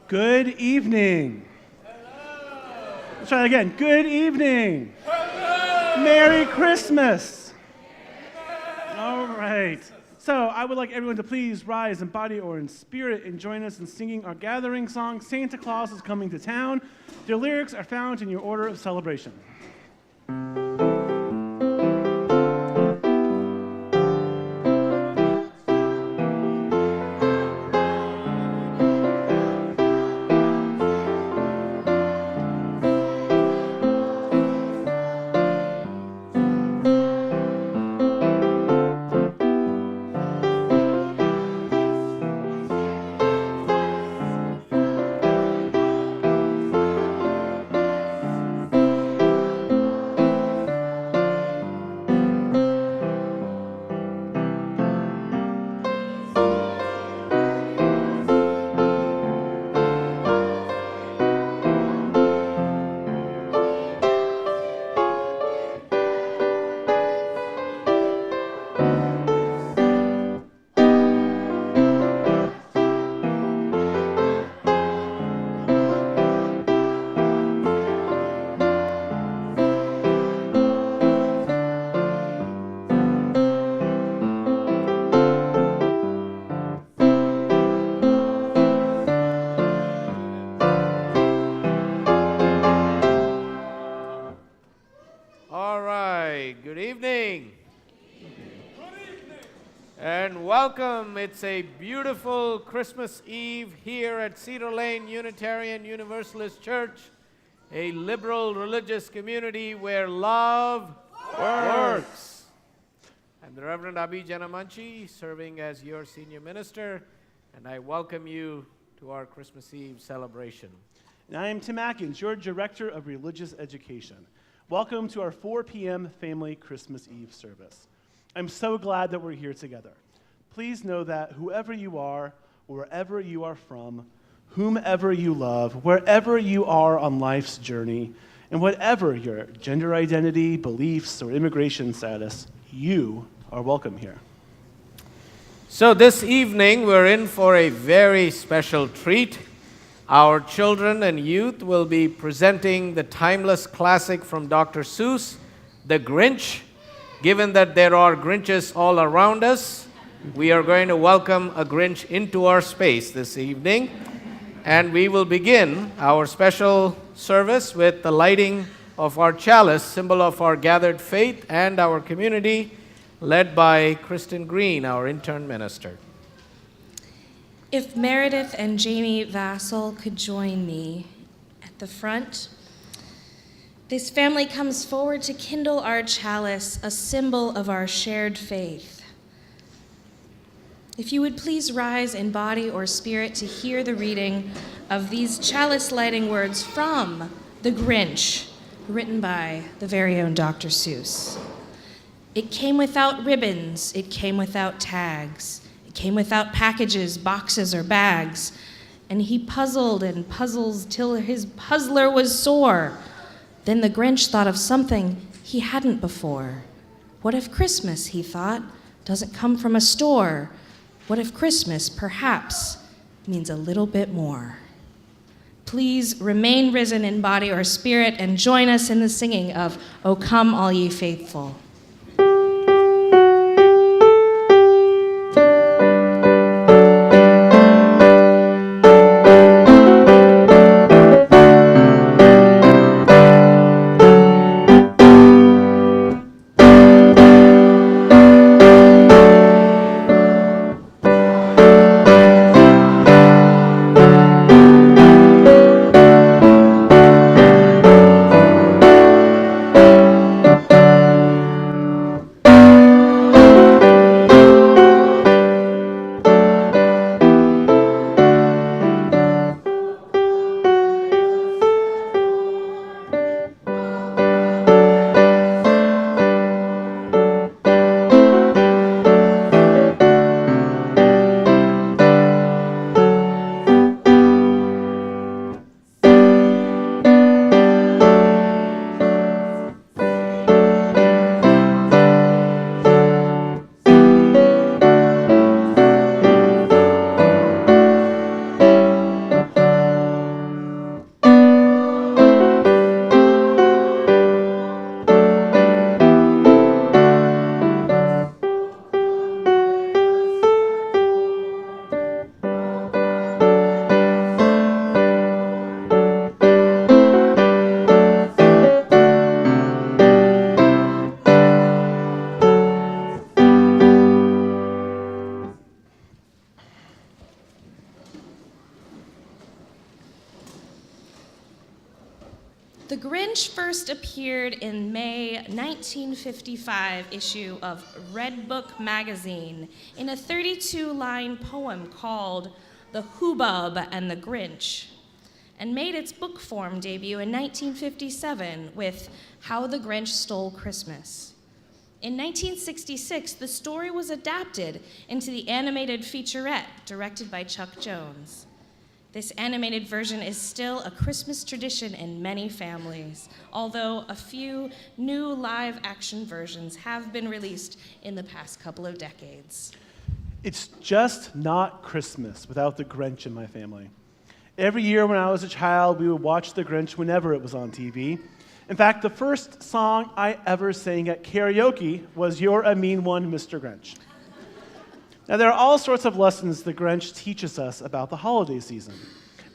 Good evening. Hello. Let's try that again. Good evening. Hello. Merry Christmas. All right. So I would like everyone to please rise in body or in spirit and join us in singing our gathering song, Santa Claus is Coming to Town. Their lyrics are found in your order of celebration. Welcome. It's a beautiful Christmas Eve here at Cedar Lane Unitarian Universalist Church, a liberal religious community where love works. I'm the Reverend Abhi Janamanchi, serving as your senior minister, and I welcome you to our Christmas Eve celebration. And I am Tim Atkins, your Director of Religious Education. Welcome to our 4 p.m. Family Christmas Eve service. I'm so glad that we're here together. Please know that whoever you are, wherever you are from, whomever you love, wherever you are on life's journey, and whatever your gender identity, beliefs, or immigration status, you are welcome here. So this evening, we're in for a very special treat. Our children and youth will be presenting the timeless classic from Dr. Seuss, The Grinch. Given that there are Grinches all around us, we are going to welcome a Grinch into our space this evening, and we will begin our special service with the lighting of our chalice, symbol of our gathered faith and our community, led by Kristen Green, our intern minister. If Meredith and Jamie Vassell could join me at the front. This family comes forward to kindle our chalice, a symbol of our shared faith. If you would please rise in body or spirit to hear the reading of these chalice lighting words from The Grinch, written by the very own Dr. Seuss. It came without ribbons, it came without tags, it came without packages, boxes, or bags, and he puzzled and puzzles till his puzzler was sore. Then the Grinch thought of something he hadn't before. What if Christmas, he thought, doesn't come from a store? What if Christmas, perhaps, means a little bit more? Please remain risen in body or spirit and join us in the singing of O Come All Ye Faithful. Grinch first appeared in May 1955 issue of Red Book magazine in a 32-line poem called The Hubbub and the Grinch, and made its book form debut in 1957 with How the Grinch Stole Christmas. In 1966, the story was adapted into the animated featurette directed by Chuck Jones. This animated version is still a Christmas tradition in many families, although a few new live-action versions have been released in the past couple of decades. It's just not Christmas without the Grinch in my family. Every year when I was a child, we would watch the Grinch whenever it was on TV. In fact, the first song I ever sang at karaoke was You're a Mean One, Mr. Grinch. Now, there are all sorts of lessons the Grinch teaches us about the holiday season.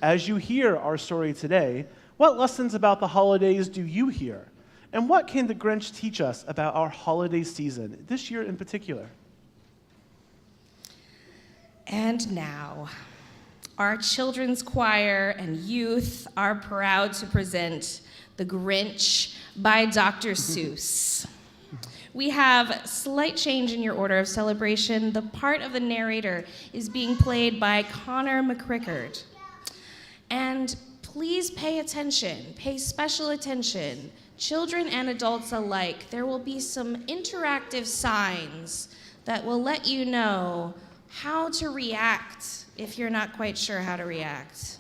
As you hear our story today, what lessons about the holidays do you hear? And what can the Grinch teach us about our holiday season, this year in particular? And now, our children's choir and youth are proud to present The Grinch by Dr. Seuss. We have slight change in your order of celebration. The part of the narrator is being played by Connor McCrickard. And please pay attention, pay special attention. Children and adults alike, there will be some interactive signs that will let you know how to react if you're not quite sure how to react.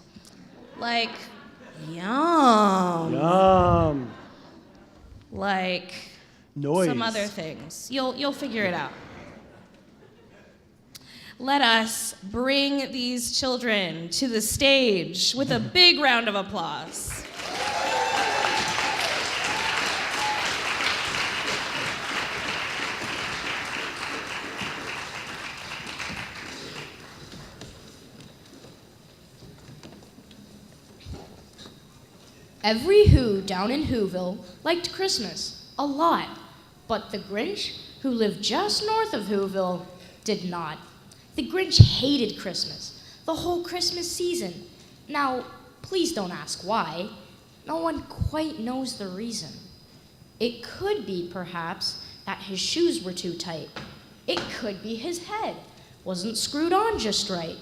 Like, yum. Yum. Like, noise. Some other things. You'll figure it out. Let us bring these children to the stage with a big round of applause. Every Who down in Whoville liked Christmas a lot, but the Grinch, who lived just north of Whoville, did not. The Grinch hated Christmas, the whole Christmas season. Now, please don't ask why. No one quite knows the reason. It could be, perhaps, that his shoes were too tight. It could be his head wasn't screwed on just right.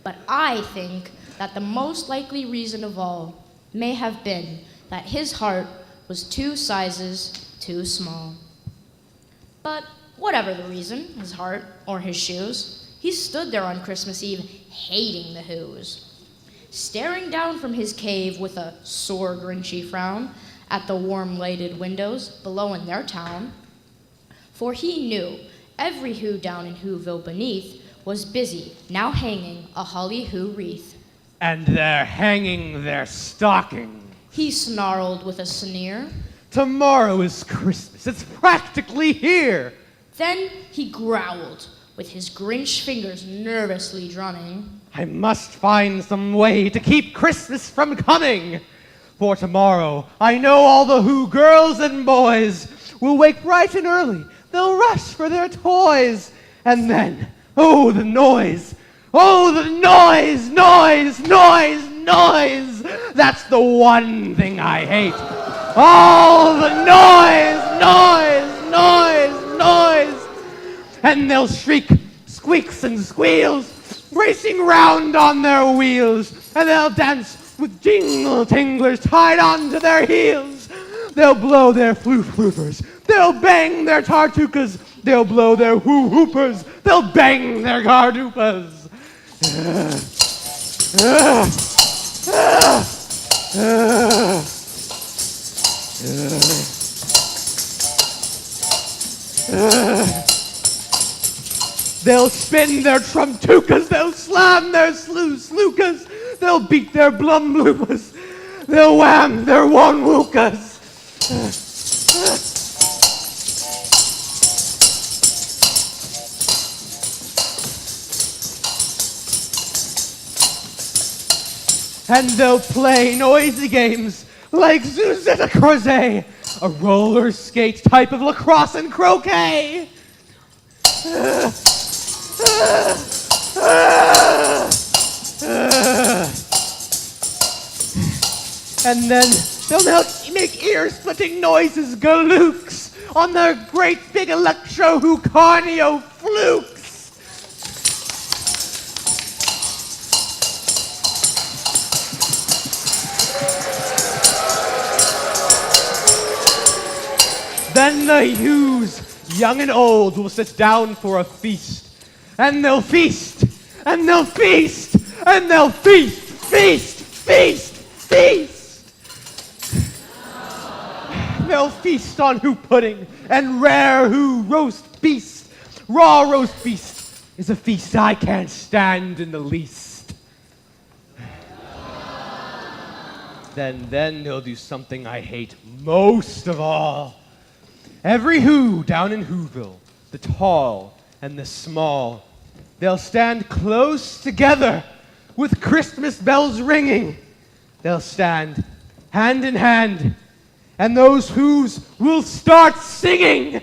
But I think that the most likely reason of all may have been that his heart was 2 sizes too small. But whatever the reason, his heart or his shoes, he stood there on Christmas Eve hating the Whos, staring down from his cave with a sore, Grinchy frown at the warm lighted windows below in their town. For he knew every Who down in Whoville beneath was busy, now hanging a holly Who wreath. And they're hanging their stocking. He snarled with a sneer. Tomorrow is Christmas. It's practically here. Then he growled, with his Grinch fingers nervously drumming. I must find some way to keep Christmas from coming. For tomorrow, I know all the Who girls and boys will wake bright and early. They'll rush for their toys. And then, oh, the noise. Oh, the noise, noise, noise, noise. That's the one thing I hate. All the noise, noise, noise. And they'll shriek, squeaks and squeals, racing round on their wheels. And they'll dance with jingle tinglers tied onto their heels. They'll blow their flute-floopers. They'll bang their tartukas. They'll blow their whoo-hoopers. They'll bang their gardoopas. They'll spin their trumtukas, they'll slam their slukas, they'll beat their blumbloopas, they'll wham their wonwookas. And they'll play noisy games like Zuzetta Crozet, a roller skate type of lacrosse and croquet. And then They'll make ear-splitting noises, galooks, on their great big electro-hucarnio flukes. Then the Hughes, young and old, will sit down for a feast. And they'll feast, and they'll feast, and they'll feast, feast, feast, feast. They'll feast on Who pudding and rare Who roast beast. Raw roast beast is a feast I can't stand in the least. Then they'll do something I hate most of all. Every Who down in Whoville, the tall and the small, they'll stand close together with Christmas bells ringing. They'll stand hand in hand, and those Whos will start singing.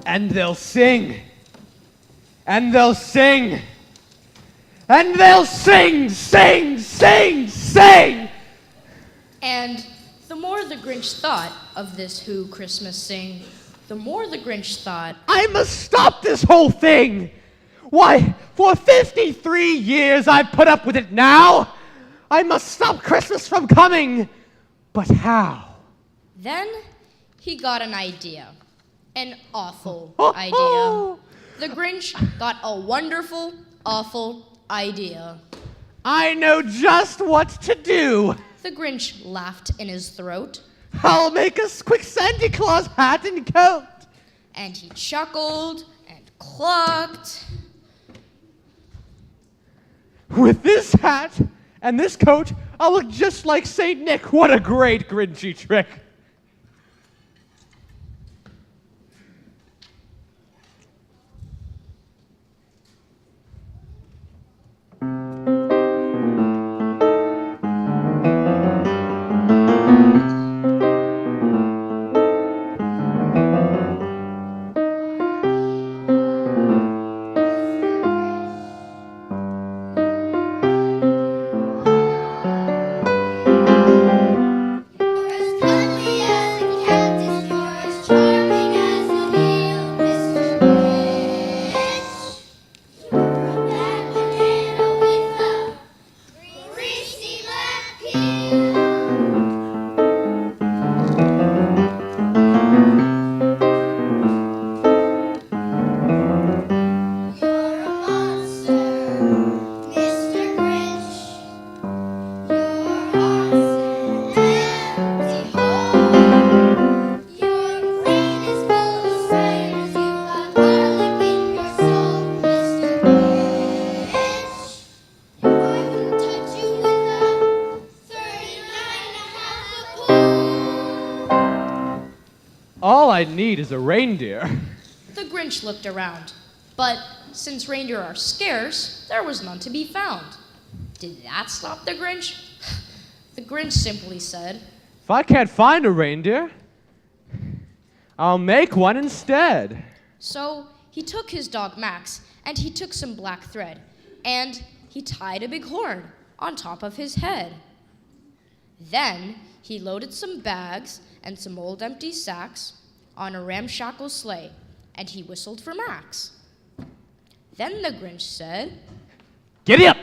And they'll sing, and they'll sing, and they'll sing, sing, sing, sing. And the more the Grinch thought of this Who Christmas sing, the more the Grinch thought, I must stop this whole thing. Why, for 53 years I've put up with it now. I must stop Christmas from coming. But how? then he got an idea. An awful Oh, idea. oh. The Grinch got a wonderful, awful idea. I know just what to do. The Grinch laughed in his throat, I'll make a quick Santa Claus hat and coat. and he chuckled and clucked. With this hat and this coat, I'll look just like Saint Nick. What a great Grinchy trick. All I need is a reindeer. The Grinch looked around, but since reindeer are scarce, there was none to be found. Did that stop the Grinch? The Grinch simply said, If I can't find a reindeer, I'll make one instead. so he took his dog Max, and he took some black thread, and he tied a big horn on top of his head. Then he loaded some bags and some old empty sacks on a ramshackle sleigh, and he whistled for Max. Then the Grinch said, Giddy up!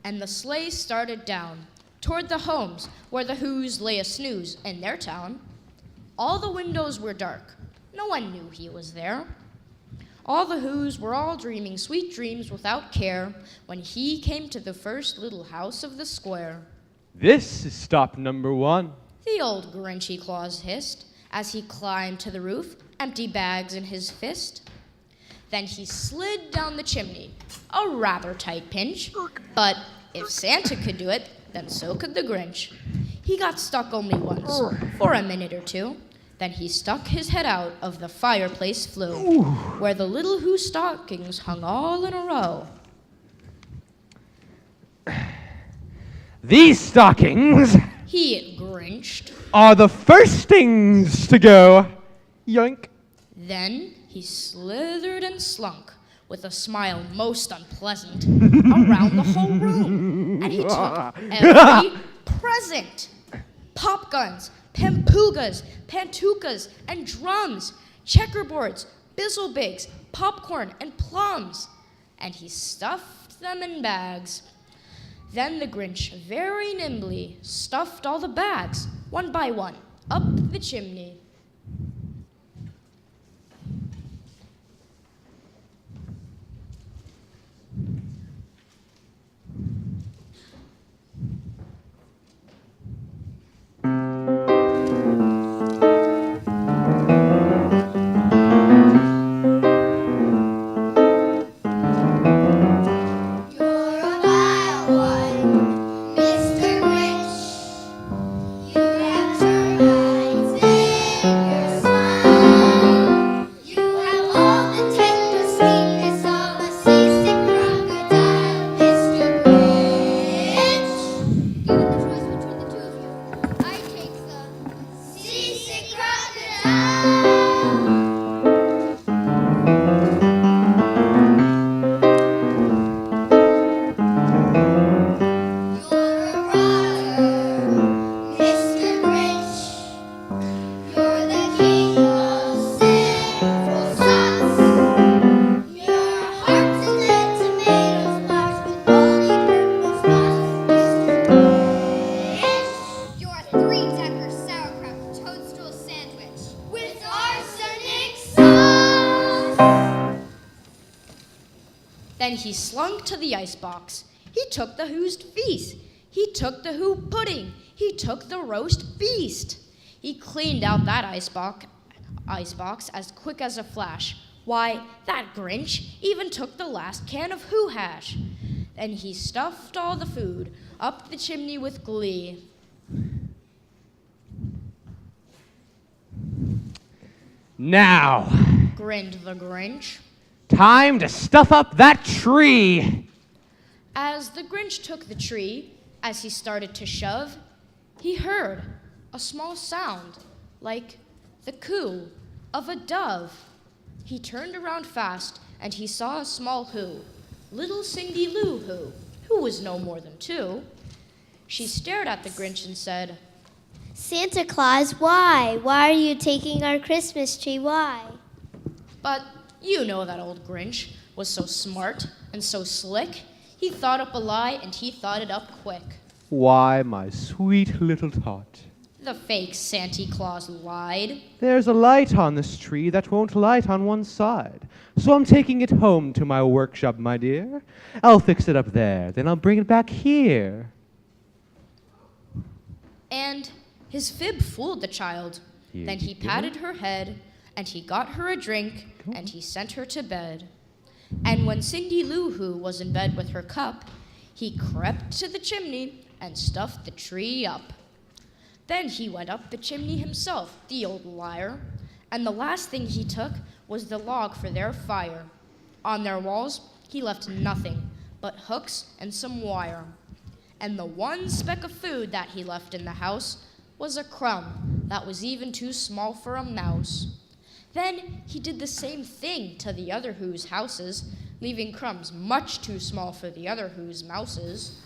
and the sleigh started down toward the homes where the Whos lay a snooze in their town. All the windows were dark. No one knew he was there. All the Whos were all dreaming sweet dreams without care when he came to the first little house of the square. This is stop number 1. The old Grinchy Claus hissed as he climbed to the roof, empty bags in his fist. Then he slid down the chimney, a rather tight pinch, but if Santa could do it, then so could the Grinch. He got stuck only once, for a minute or two. Then he stuck his head out of the fireplace flue, where the little Who stockings hung all in a row. These stockings He grinched. are the first things to go. Yoink. Then he slithered and slunk, with a smile most unpleasant, around the whole room. And he took every present. Pop guns, pampugas, pantukas, and drums, checkerboards, bizzlebigs, popcorn, and plums. And he stuffed them in bags. Then the Grinch very nimbly stuffed all the bags, one by one, up the chimney. Then he slunk to the icebox. He took the Who's feast. He took the Who pudding. He took the roast beast. He cleaned out that icebox as quick as a flash. Why, that Grinch even took the last can of Who hash. Then he stuffed all the food up the chimney with glee. Now, Grinned the Grinch. time to stuff up that tree. As the Grinch took the tree, as he started to shove, he heard a small sound like the coo of a dove. He turned around fast and he saw a small Who, little Cindy Lou who was no more than 2. She stared at the Grinch and said, Santa Claus, why? Why are you taking our Christmas tree? Why? but you know that old Grinch was so smart and so slick. He thought up a lie and he thought it up quick. Why, my sweet little tot, The fake Santa Claus lied. there's a light on this tree that won't light on one side. So I'm taking it home to my workshop, my dear. I'll fix it up there, then I'll bring it back here. And his fib fooled the child. Here Then you he go. patted her head, and he got her a drink, and he sent her to bed. And when Cindy Lou Who was in bed with her cup, he crept to the chimney and stuffed the tree up. Then he went up the chimney himself, the old liar, and the last thing he took was the log for their fire. On their walls, he left nothing but hooks and some wire. And the one speck of food that he left in the house was a crumb that was even too small for a mouse. Then he did the same thing to the other Who's houses, leaving crumbs much too small for the other Who's mouses.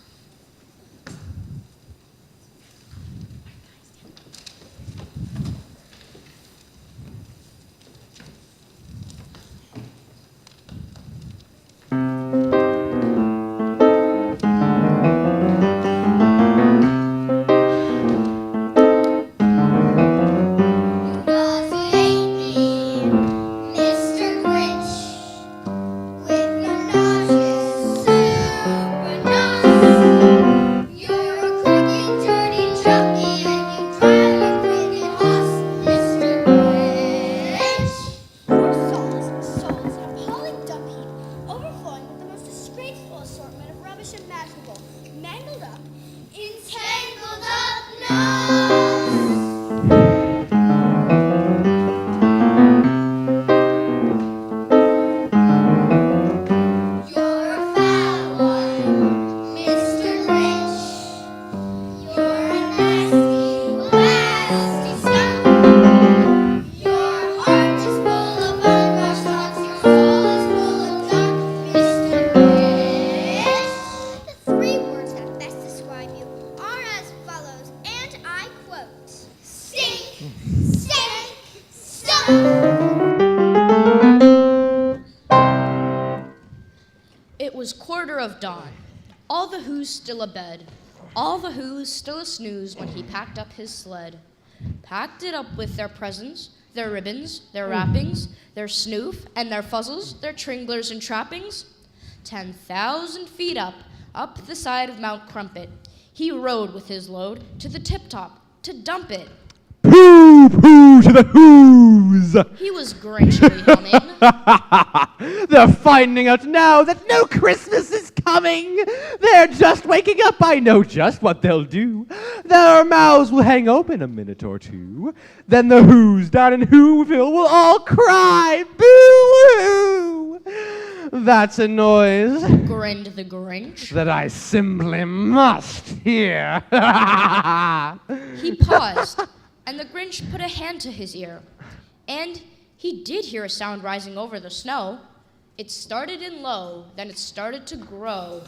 imaginable. Mangled up, entangled up, no! You're a foul one, Mr. Grinch. You're a nasty skunk. Your heart is full of unwashed thoughts. Your soul is full of gunk, Mr. Grinch. The three words that best describe you are as follows, and I quote: stink, stank, stunk. It was quarter of dawn. All the Who's still abed. All the Who's still a snooze when he packed up his sled. Packed it up with their presents, their ribbons, their wrappings, their snoof and their fuzzles, their tringlers and trappings. 10,000 feet up the side of Mount Crumpet, he rode with his load to the tip-top to dump it. Pooh, pooh to the Who's! He was grinchily humming. They're finding out now that no Christmas is coming. They're just waking up. I know just what they'll do. Their mouths will hang open a minute or two. Then the Who's down in Whoville will all cry, boo-hoo! That's a noise Grinned the Grinch. that I simply must hear. He paused, and the Grinch put a hand to his ear. And he did hear a sound rising over the snow. It started in low, then it started to grow.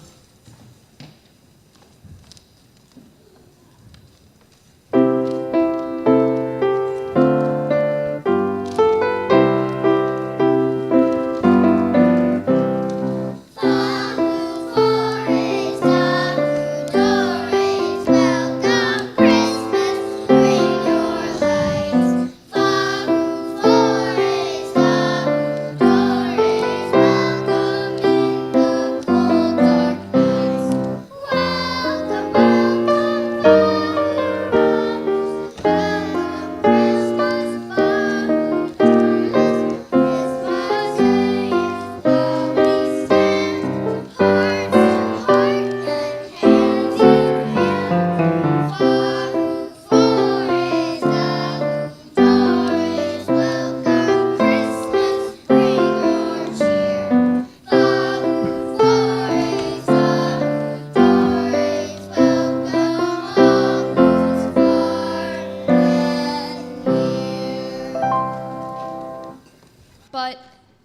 But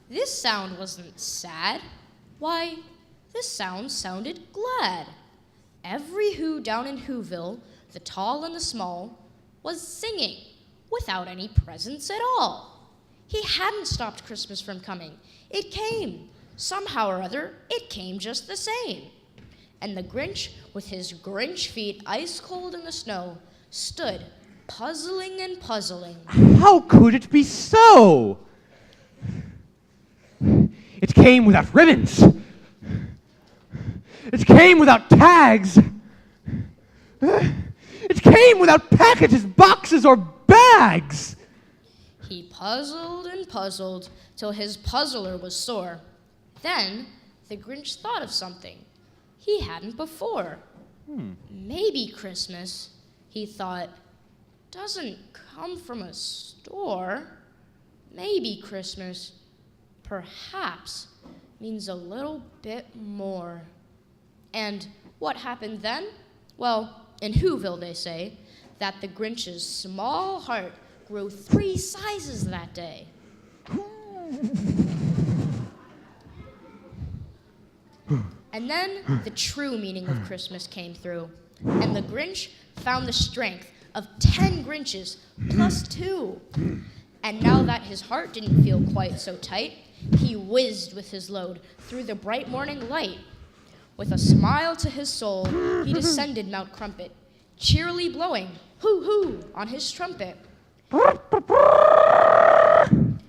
this sound wasn't sad. Why, this sound sounded glad. Every Who down in Whoville, the tall and the small, was singing without any presents at all. He hadn't stopped Christmas from coming. It came. Somehow or other, it came just the same. And the Grinch, with his Grinch feet ice cold in the snow, stood puzzling and puzzling. How could it be so? It came without ribbons. It came without tags. It came without packages, boxes, or bags. He puzzled and puzzled till his puzzler was sore. Then the Grinch thought of something he hadn't before. Maybe Christmas, he thought, doesn't come from a store. Maybe Christmas, perhaps, means a little bit more. And what happened then? Well, in Whoville they say that the Grinch's small heart grew 3 sizes that day. And then the true meaning of Christmas came through, and the Grinch found the strength of 10 Grinches plus 2. And now that his heart didn't feel quite so tight, he whizzed with his load through the bright morning light. With a smile to his soul, he descended Mount Crumpet, cheerily blowing hoo-hoo on his trumpet.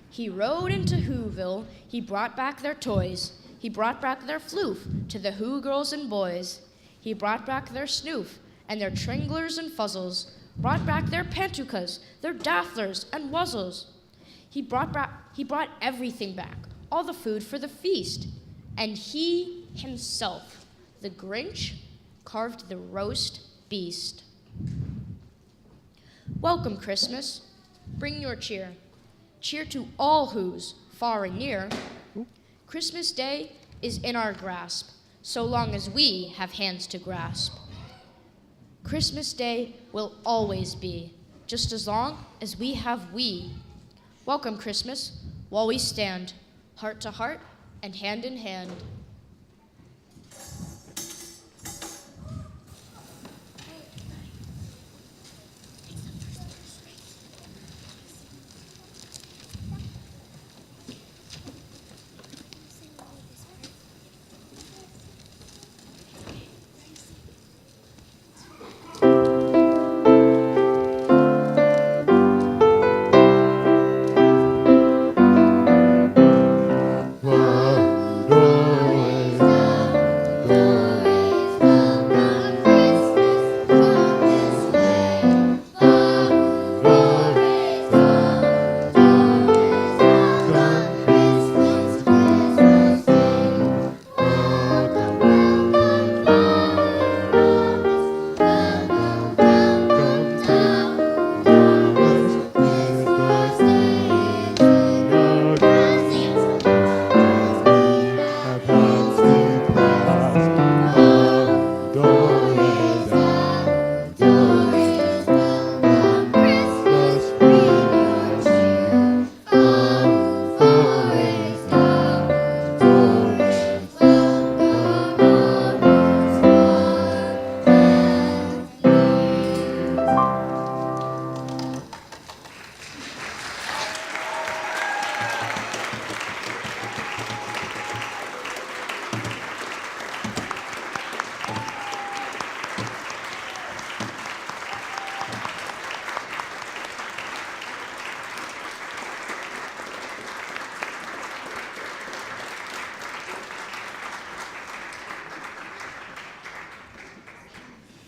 He rode into Whoville, he brought back their toys, he brought back their floof to the Who girls and boys. He brought back their snoof and their tringlers and fuzzles, brought back their pantukas, their dafflers and wuzzles. He brought everything back, all the food for the feast. And he himself, The Grinch carved the roast beast. Welcome, Christmas. Bring your cheer. Cheer to all who's far and near. Christmas Day is in our grasp, so long as we have hands to grasp. Christmas Day will always be, just as long as we have we. Welcome, Christmas, while we stand, heart to heart and hand in hand.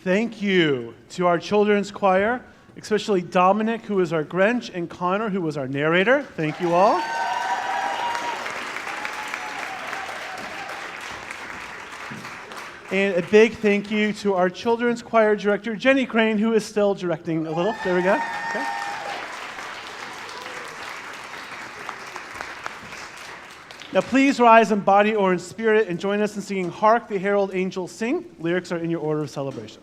Thank you to our children's choir, especially Dominic, who is our Grinch, and Connor, who was our narrator. Thank you all. And a big thank you to our children's choir director, Jenny Crane, who is still directing a little. There we go. Okay. Now please rise in body or in spirit and join us in singing Hark the Herald Angels Sing. Lyrics are in your order of celebration.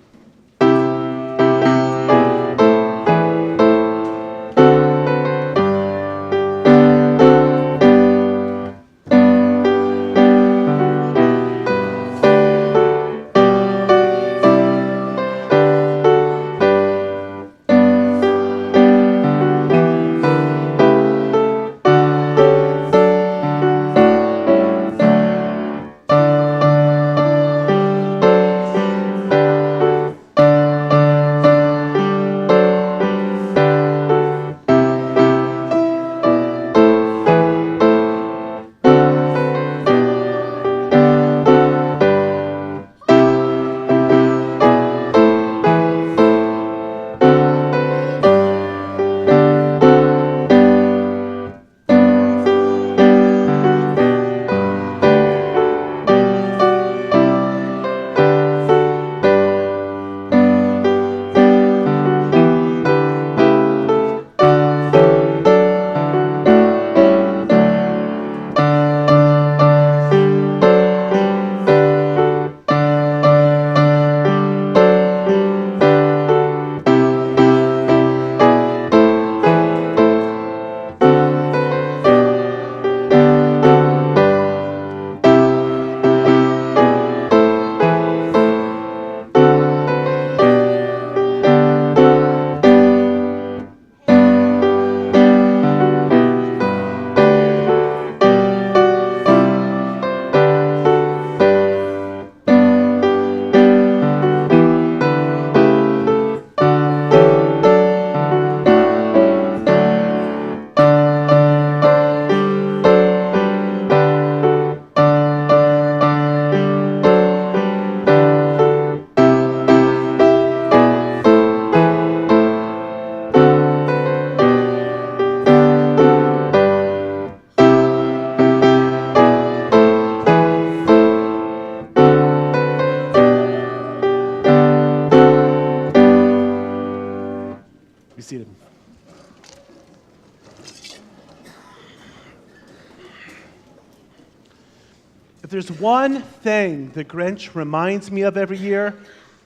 there's one thing the Grinch reminds me of every year,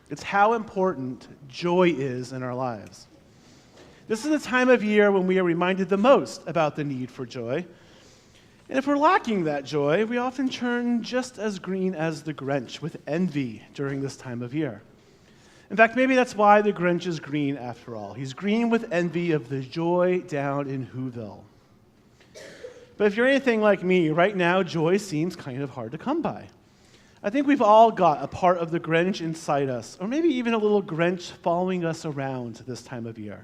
it's how important joy is in our lives. This is the time of year when we are reminded the most about the need for joy. And if we're lacking that joy, we often turn just as green as the Grinch with envy during this time of year. In fact, maybe that's why the Grinch is green after all. He's green with envy of the joy down in Whoville. But if you're anything like me, right now, joy seems kind of hard to come by. I think we've all got a part of the Grinch inside us, or maybe even a little Grinch following us around this time of year.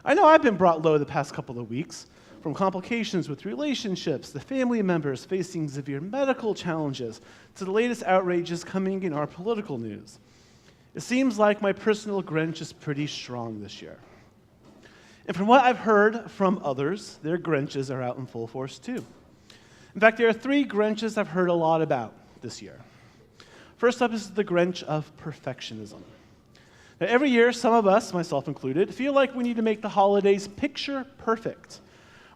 I know I've been brought low the past couple of weeks, from complications with relationships, to family members facing severe medical challenges, to the latest outrages coming in our political news. It seems like my personal Grinch is pretty strong this year. And from what I've heard from others, their Grinches are out in full force too. In fact, there are 3 Grinches I've heard a lot about this year. First up is the Grinch of perfectionism. Now, every year, some of us, myself included, feel like we need to make the holidays picture perfect.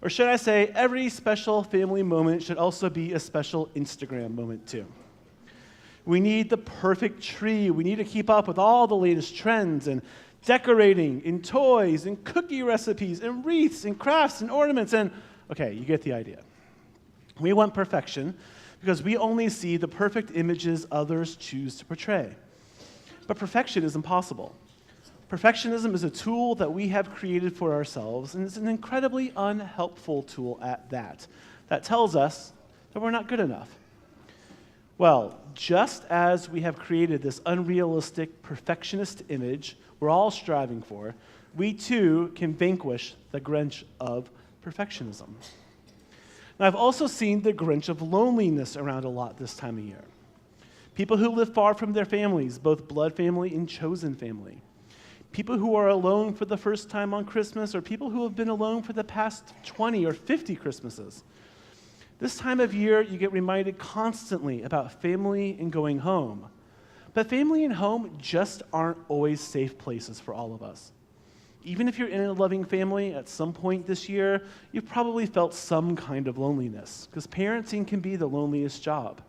Or should I say, every special family moment should also be a special Instagram moment too. We need the perfect tree. We need to keep up with all the latest trends and decorating, and toys, and cookie recipes, and wreaths, and crafts, and ornaments, and okay, you get the idea. We want perfection because we only see the perfect images others choose to portray. But perfection is impossible. Perfectionism is a tool that we have created for ourselves, and it's an incredibly unhelpful tool at that. That tells us that we're not good enough. Well, just as we have created this unrealistic perfectionist image we're all striving for, we too can vanquish the Grinch of perfectionism. Now, I've also seen the Grinch of loneliness around a lot this time of year. People who live far from their families, both blood family and chosen family. People who are alone for the first time on Christmas, or people who have been alone for the past 20 or 50 Christmases. This time of year, you get reminded constantly about family and going home. But family and home just aren't always safe places for all of us. Even if you're in a loving family, at some point this year, you've probably felt some kind of loneliness, because parenting can be the loneliest job.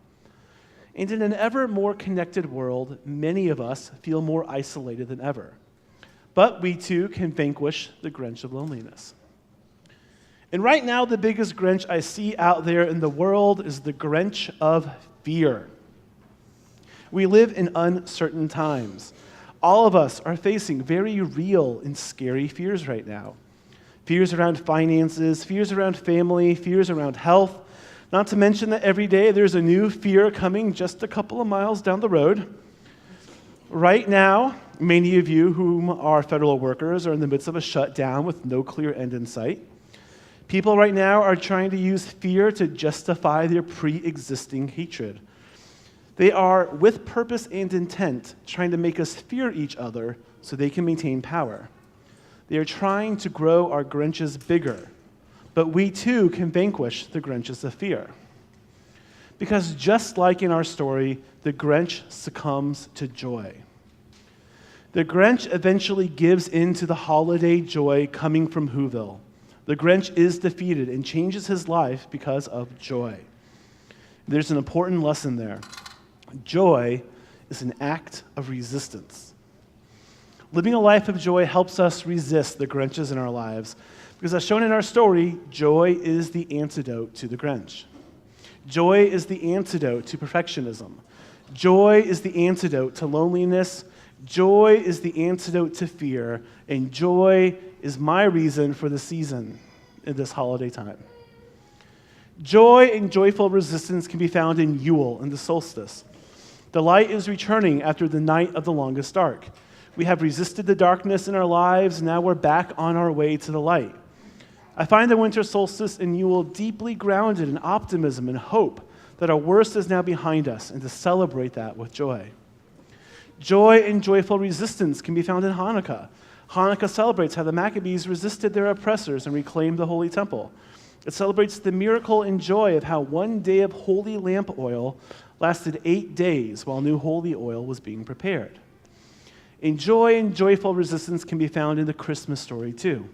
And in an ever more connected world, many of us feel more isolated than ever. But we too can vanquish the Grinch of loneliness. And right now, the biggest Grinch I see out there in the world is the Grinch of fear. We live in uncertain times. All of us are facing very real and scary fears right now. Fears around finances, fears around family, fears around health. Not to mention that every day there's a new fear coming just a couple of miles down the road. Right now, many of you whom are federal workers are in the midst of a shutdown with no clear end in sight. People right now are trying to use fear to justify their pre-existing hatred. They are, with purpose and intent, trying to make us fear each other so they can maintain power. They are trying to grow our Grinches bigger, but we too can vanquish the Grinches of fear. Because just like in our story, the Grinch succumbs to joy. The Grinch eventually gives in to the holiday joy coming from Whoville. The Grinch is defeated and changes his life because of joy. There's an important lesson there. Joy is an act of resistance. Living a life of joy helps us resist the Grinches in our lives, because as shown in our story, joy is the antidote to the Grinch. Joy is the antidote to perfectionism. Joy is the antidote to loneliness. Joy is the antidote to fear. And joy is my reason for the season in this holiday time. Joy and joyful resistance can be found in Yule and the solstice. The light is returning after the night of the longest dark. We have resisted the darkness in our lives, now we're back on our way to the light. I find the winter solstice and Yule deeply grounded in optimism and hope that our worst is now behind us, and to celebrate that with joy. Joy and joyful resistance can be found in Hanukkah. Hanukkah celebrates how the Maccabees resisted their oppressors and reclaimed the Holy Temple. It celebrates the miracle and joy of how one day of holy lamp oil lasted 8 days while new holy oil was being prepared. And joy and joyful resistance can be found in the Christmas story too.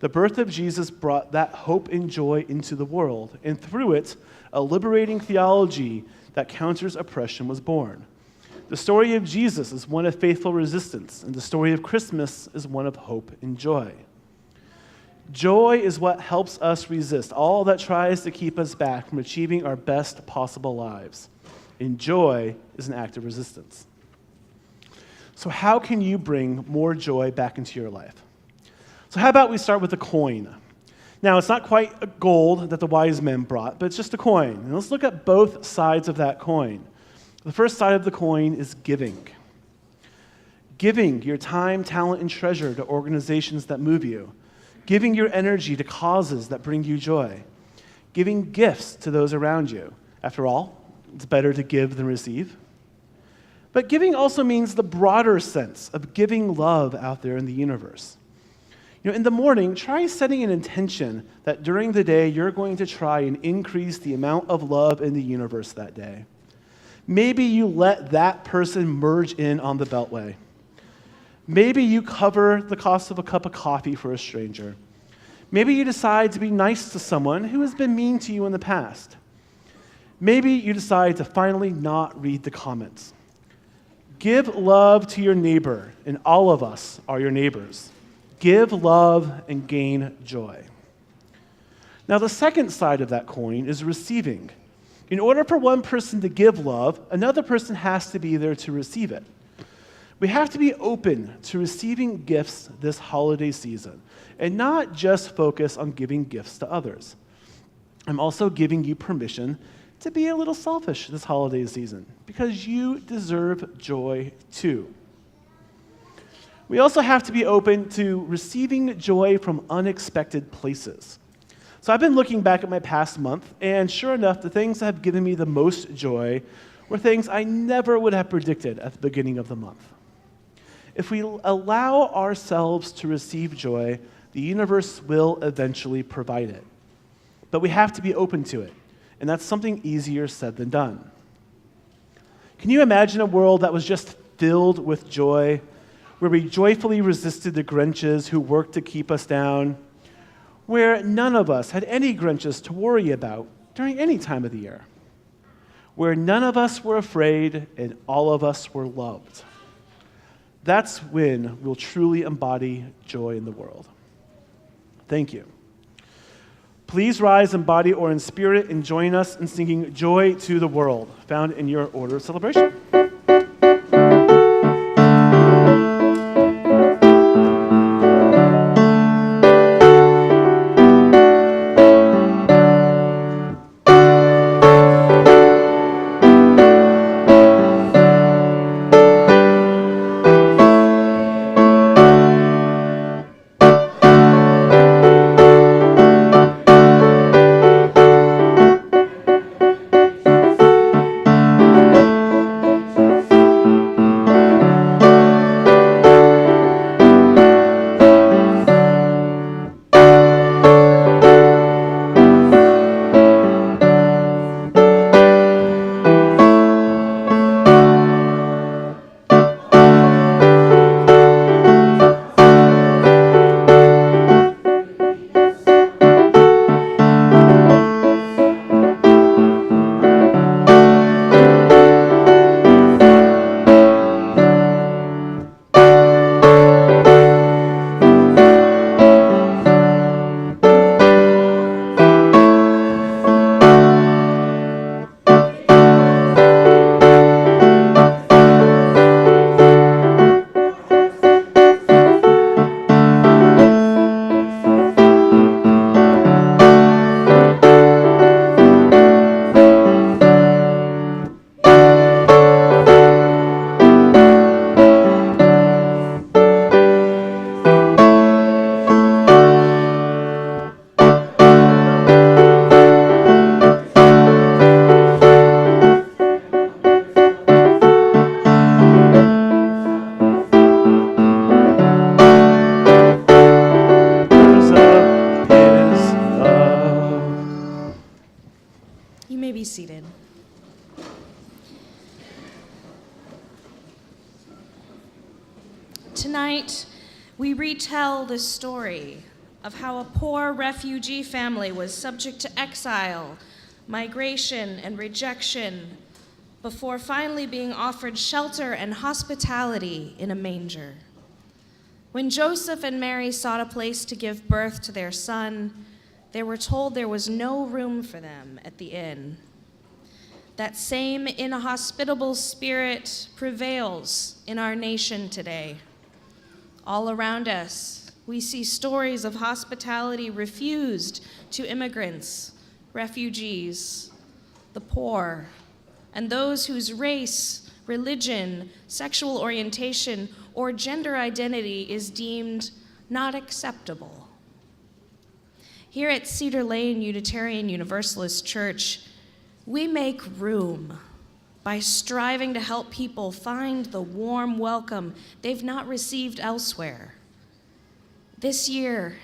The birth of Jesus brought that hope and joy into the world, and through it, a liberating theology that counters oppression was born. The story of Jesus is one of faithful resistance, and the story of Christmas is one of hope and joy. Joy is what helps us resist all that tries to keep us back from achieving our best possible lives. And joy is an act of resistance. So how can you bring more joy back into your life? So how about we start with a coin? Now, it's not quite a gold that the wise men brought, but it's just a coin. And let's look at both sides of that coin. The first side of the coin is giving. Giving your time, talent, and treasure to organizations that move you. Giving your energy to causes that bring you joy. Giving gifts to those around you. After all, it's better to give than receive. But giving also means the broader sense of giving love out there in the universe. In the morning, try setting an intention that during the day you're going to try and increase the amount of love in the universe that day. Maybe you let that person merge in on the Beltway. Maybe you cover the cost of a cup of coffee for a stranger. Maybe you decide to be nice to someone who has been mean to you in the past. Maybe you decide to finally not read the comments. Give love to your neighbor, and all of us are your neighbors. Give love and gain joy. Now, the second side of that coin is receiving. In order for one person to give love, another person has to be there to receive it. We have to be open to receiving gifts this holiday season and not just focus on giving gifts to others. I'm also giving you permission to be a little selfish this holiday season because you deserve joy too. We also have to be open to receiving joy from unexpected places. So I've been looking back at my past month, and sure enough, the things that have given me the most joy were things I never would have predicted at the beginning of the month. If we allow ourselves to receive joy, the universe will eventually provide it. But we have to be open to it, and that's something easier said than done. Can you imagine a world that was just filled with joy, where we joyfully resisted the Grinches who worked to keep us down, where none of us had any Grinches to worry about during any time of the year, where none of us were afraid and all of us were loved? That's when we'll truly embody joy in the world. Thank you. Please rise in body or in spirit and join us in singing Joy to the World, found in your order of celebration. Be seated. Tonight, we retell the story of how a poor refugee family was subject to exile, migration, and rejection before finally being offered shelter and hospitality in a manger. When Joseph and Mary sought a place to give birth to their son, they were told there was no room for them at the inn. That same inhospitable spirit prevails in our nation today. All around us, we see stories of hospitality refused to immigrants, refugees, the poor, and those whose race, religion, sexual orientation, or gender identity is deemed not acceptable. Here at Cedar Lane Unitarian Universalist Church, we make room by striving to help people find the warm welcome they've not received elsewhere. This year,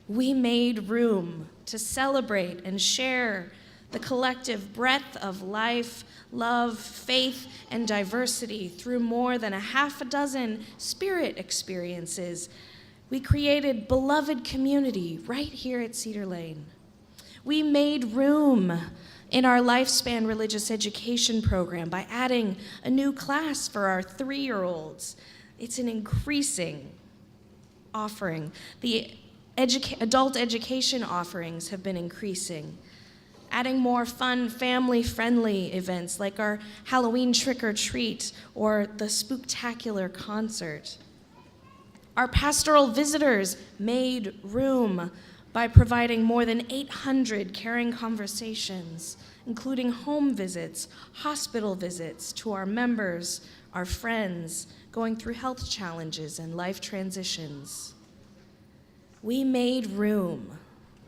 we made room to celebrate and share the collective breadth of life, love, faith, and diversity through more than a half a dozen spirit experiences. We created beloved community right here at Cedar Lane. We made room in our lifespan religious education program by adding a new class for our 3-year-olds. It's an increasing offering. The adult education offerings have been increasing, adding more fun, family-friendly events like our Halloween trick-or-treat or the Spooktacular concert. Our pastoral visitors made room by providing more than 800 caring conversations, including home visits, hospital visits to our members, our friends, going through health challenges and life transitions. We made room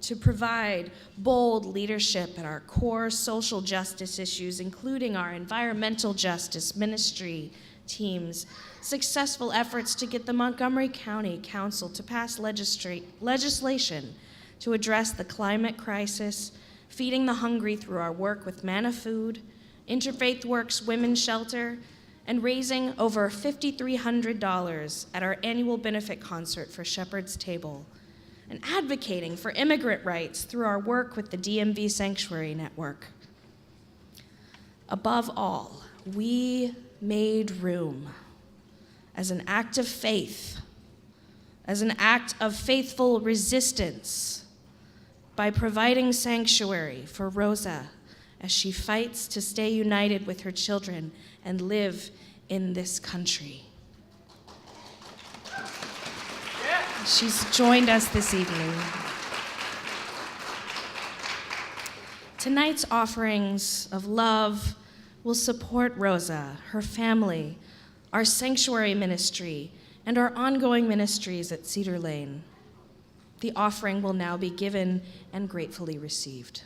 to provide bold leadership at our core social justice issues, including our environmental justice ministry teams, successful efforts to get the Montgomery County Council to pass legislation to address the climate crisis, feeding the hungry through our work with Manna Food, Interfaith Works Women's Shelter, and raising over $5,300 at our annual benefit concert for Shepherd's Table, and advocating for immigrant rights through our work with the DMV Sanctuary Network. Above all, we made room as an act of faith, as an act of faithful resistance, by providing sanctuary for Rosa as she fights to stay united with her children and live in this country. She's joined us this evening. Tonight's offerings of love will support Rosa, her family, our sanctuary ministry, and our ongoing ministries at Cedar Lane. The offering will now be given and gratefully received.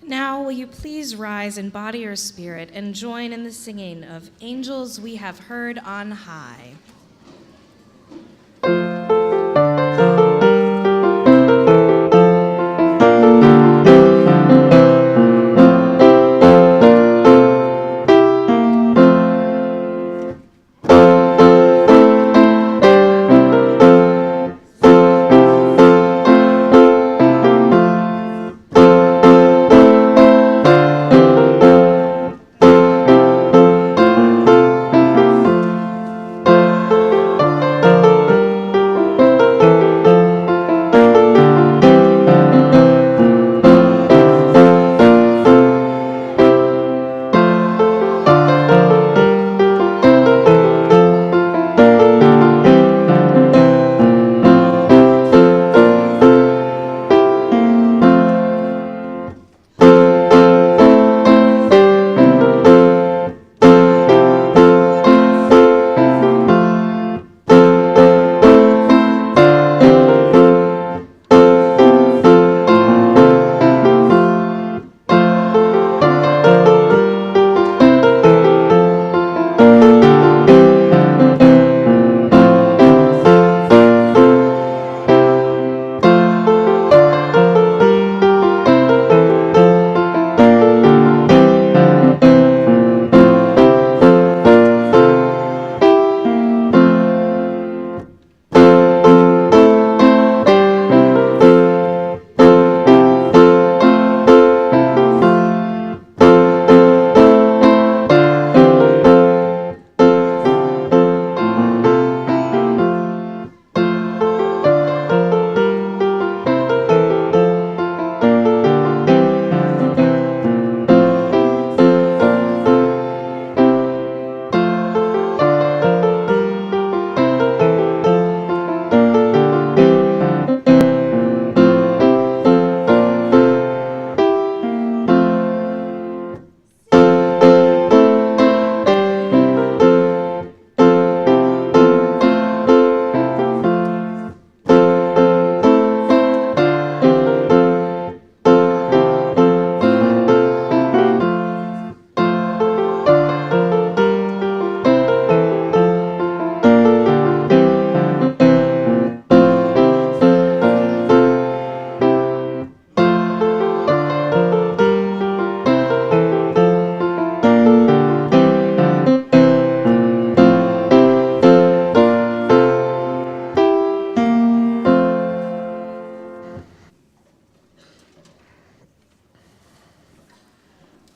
Now, will you please rise in body or spirit and join in the singing of Angels We Have Heard on High.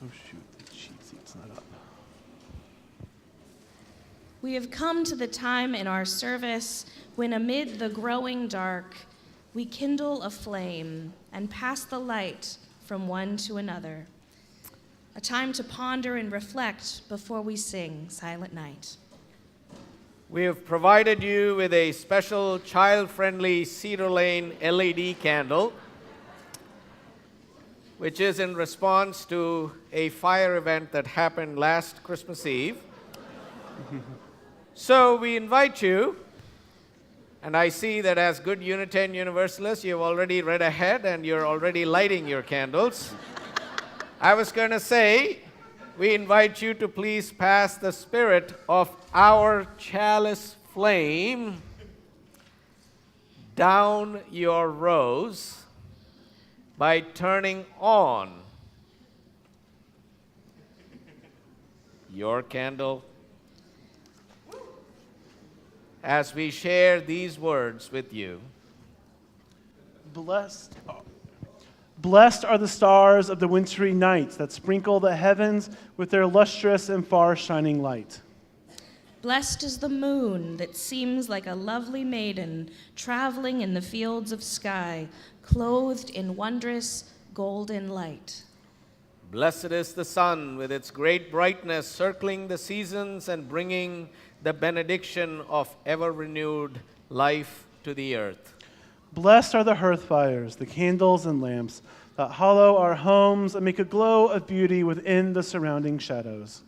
Oh shoot, the cheat sheet's not up. We have come to the time in our service when amid the growing dark, we kindle a flame and pass the light from one to another. A time to ponder and reflect before we sing Silent Night. We have provided you with a special child-friendly Cedar Lane LED candle, which is in response to a fire event that happened last Christmas Eve. So we invite you, and I see that as good Unitarian Universalists, you've already read ahead and you're already lighting your candles. I was going to say, we invite you to please pass the spirit of our chalice flame down your rows by turning on your candle as we share these words with you. Blessed are the stars of the wintry night that sprinkle the heavens with their lustrous and far-shining light. Blessed is the moon that seems like a lovely maiden traveling in the fields of sky, clothed in wondrous golden light. Blessed is the sun with its great brightness, circling the seasons and bringing the benediction of ever-renewed life to the earth. Blessed are the hearth fires, the candles and lamps that hallow our homes and make a glow of beauty within the surrounding shadows.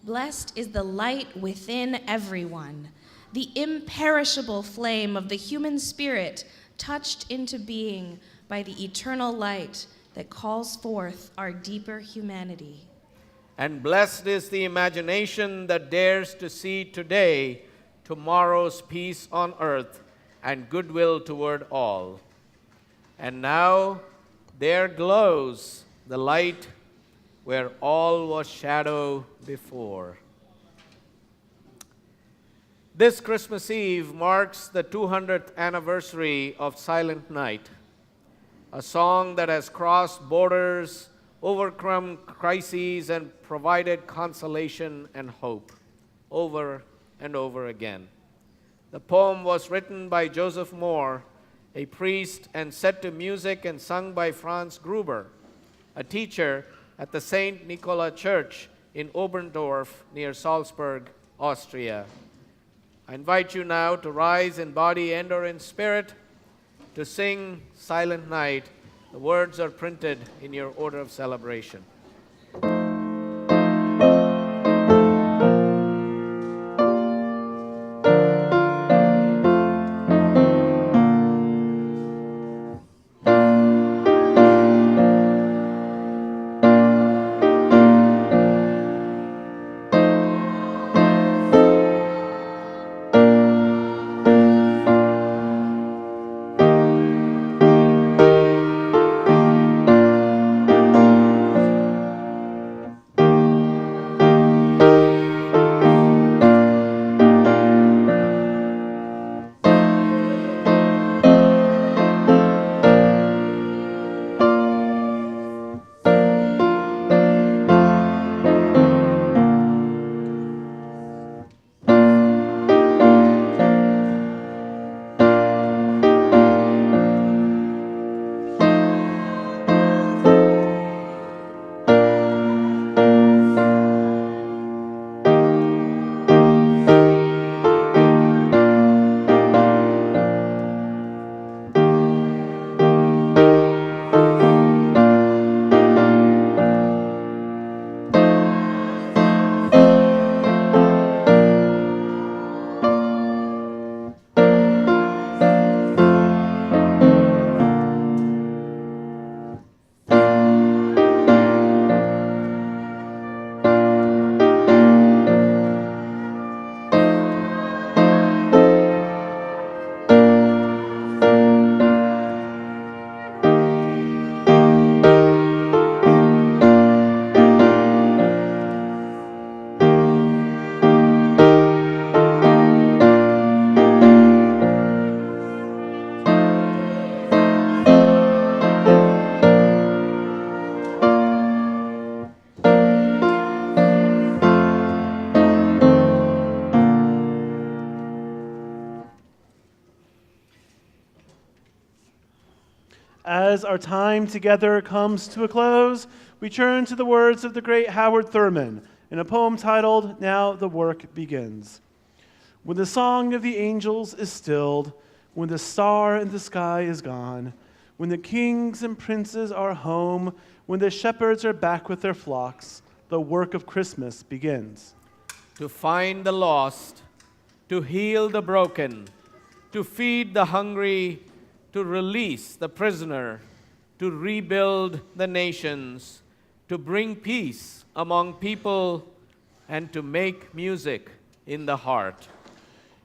Blessed is the light within everyone, the imperishable flame of the human spirit touched into being by the eternal light that calls forth our deeper humanity. And blessed is the imagination that dares to see today tomorrow's peace on earth and goodwill toward all. And now there glows the light where all was shadow before. This Christmas Eve marks the 200th anniversary of Silent Night, a song that has crossed borders, overcome crises, and provided consolation and hope over and over again. The poem was written by Joseph Moore, a priest, and set to music and sung by Franz Gruber, a teacher at the St. Nicola Church in Oberndorf near Salzburg, Austria. I invite you now to rise in body and or in spirit to sing Silent Night. The words are printed in your order of celebration. As our time together comes to a close, we turn to the words of the great Howard Thurman in a poem titled, Now the Work Begins. When the song of the angels is stilled, when the star in the sky is gone, when the kings and princes are home, when the shepherds are back with their flocks, the work of Christmas begins. To find the lost, to heal the broken, to feed the hungry, to release the prisoner, to rebuild the nations, to bring peace among people, and to make music in the heart.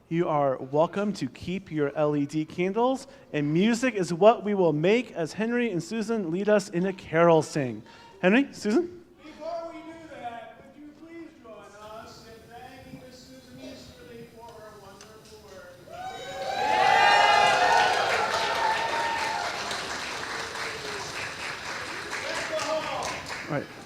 You are welcome to keep your LED candles, and music is what we will make as Henry and Susan lead us in a carol sing. Henry, Susan? Before we do that, would you please join us in thanking Miss Susan Easterly for her wonderful work? All right.